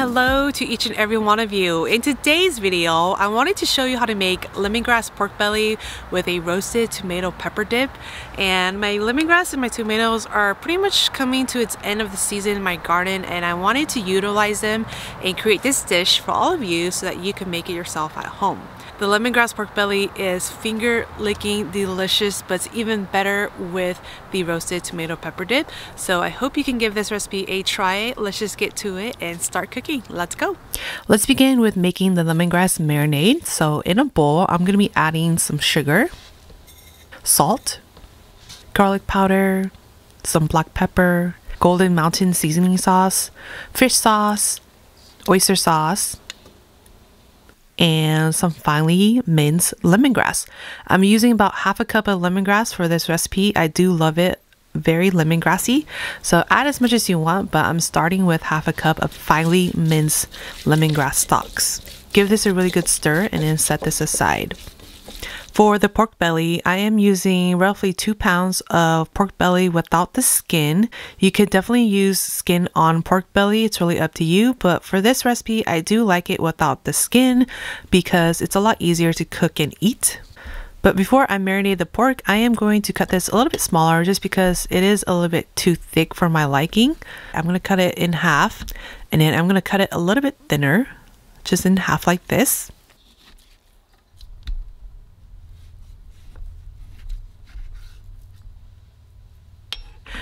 hello to each and every one of you. In today's video, I wanted to show you how to make lemongrass pork belly with a roasted tomato pepper dip. And my lemongrass and my tomatoes are pretty much coming to its end of the season in my garden, and I wanted to utilize them and create this dish for all of you so that you can make it yourself at home. The lemongrass pork belly is finger-licking delicious, but it's even better with the roasted tomato pepper dip. So I hope you can give this recipe a try. Let's just get to it and start cooking. Let's go. Let's begin with making the lemongrass marinade. So in a bowl, I'm going to be adding some sugar, salt, garlic powder, some black pepper, golden mountain seasoning sauce, fish sauce, oyster sauce, and some finely minced lemongrass. I'm using about half a cup of lemongrass for this recipe. I do love it very lemongrassy, so add as much as you want, but I'm starting with half a cup of finely minced lemongrass stalks. Give this a really good stir and then set this aside. For the pork belly, I am using roughly 2 pounds of pork belly without the skin. You could definitely use skin on pork belly, it's really up to you, but for this recipe, I do like it without the skin because it's a lot easier to cook and eat. But before I marinate the pork, I am going to cut this a little bit smaller just because it is a little bit too thick for my liking. I'm going to cut it in half, and then I'm going to cut it a little bit thinner, just in half like this.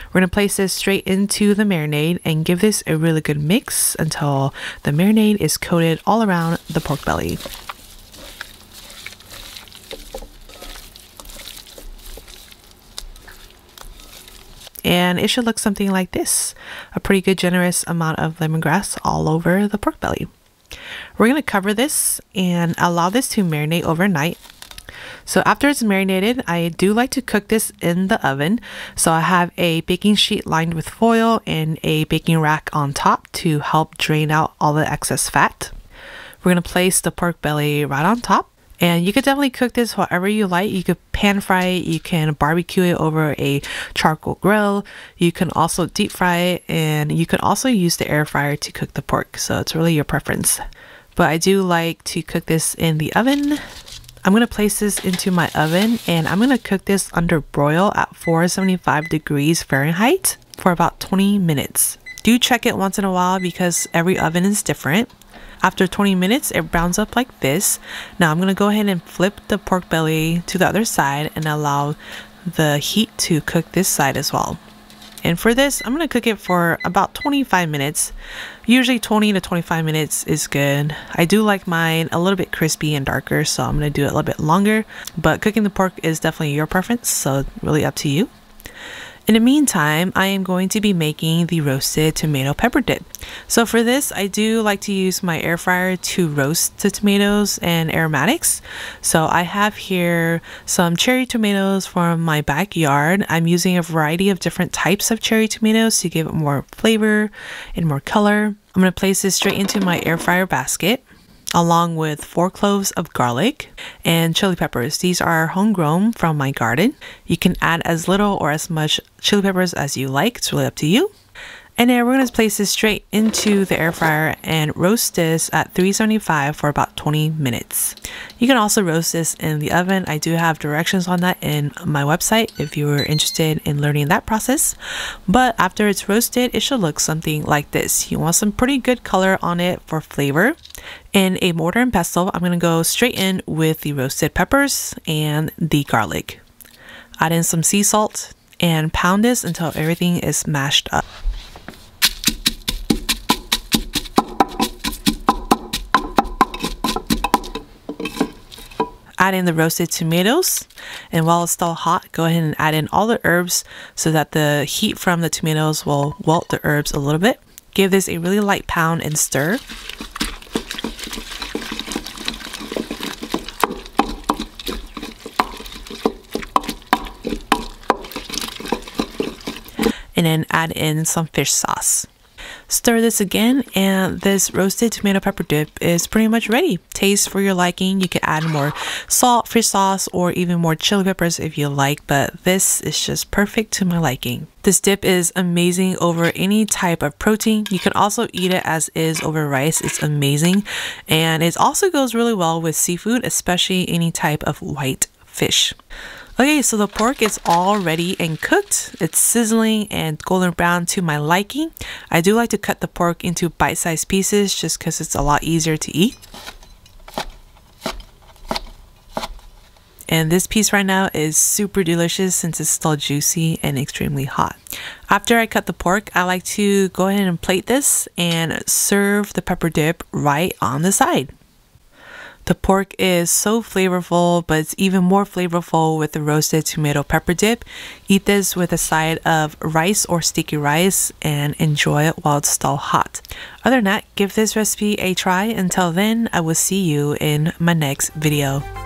We're going to place this straight into the marinade and give this a really good mix until the marinade is coated all around the pork belly. And it should look something like this. A pretty good generous amount of lemongrass all over the pork belly. We're going to cover this and allow this to marinate overnight. So after it's marinated, I do like to cook this in the oven. So I have a baking sheet lined with foil and a baking rack on top to help drain out all the excess fat. We're going to place the pork belly right on top. And you could definitely cook this however you like. You could pan fry it, you can barbecue it over a charcoal grill, you can also deep fry it, and you can also use the air fryer to cook the pork. So it's really your preference. But I do like to cook this in the oven. I'm going to place this into my oven and I'm going to cook this under broil at 475 degrees Fahrenheit for about 20 minutes. Do check it once in a while because every oven is different. After 20 minutes, it browns up like this. Now I'm going to go ahead and flip the pork belly to the other side and allow the heat to cook this side as well. And for this, I'm going to cook it for about 25 minutes. Usually 20 to 25 minutes is good. I do like mine a little bit crispy and darker, so I'm going to do it a little bit longer. But cooking the pork is definitely your preference, so really up to you. In the meantime, I am going to be making the roasted tomato pepper dip. So for this, I do like to use my air fryer to roast the tomatoes and aromatics. So I have here some cherry tomatoes from my backyard. I'm using a variety of different types of cherry tomatoes to give it more flavor and more color. I'm going to place this straight into my air fryer basket, along with 4 cloves of garlic and chili peppers. These are homegrown from my garden. You can add as little or as much chili peppers as you like. It's really up to you. And then we're going to place this straight into the air fryer and roast this at 375 for about 20 minutes. You can also roast this in the oven. I do have directions on that in my website if you were interested in learning that process. But after it's roasted, it should look something like this. You want some pretty good color on it for flavor. In a mortar and pestle, I'm going to go straight in with the roasted peppers and the garlic. Add in some sea salt and pound this until everything is mashed up. Add in the roasted tomatoes, and while it's still hot, go ahead and add in all the herbs so that the heat from the tomatoes will wilt the herbs a little bit. Give this a really light pound and stir. And then add in some fish sauce. Stir this again, and this roasted tomato pepper dip is pretty much ready. Taste for your liking. You can add more salt, fish sauce, or even more chili peppers if you like, but this is just perfect to my liking. This dip is amazing over any type of protein. You can also eat it as is over rice. It's amazing, and it also goes really well with seafood, especially any type of white fish. Okay, so the pork is all ready and cooked. It's sizzling and golden brown to my liking. I do like to cut the pork into bite-sized pieces just because it's a lot easier to eat. And this piece right now is super delicious since it's still juicy and extremely hot. After I cut the pork, I like to go ahead and plate this and serve the pepper dip right on the side. The pork is so flavorful, but it's even more flavorful with the roasted tomato pepper dip. Eat this with a side of rice or sticky rice and enjoy it while it's still hot. Other than that, give this recipe a try. Until then, I will see you in my next video.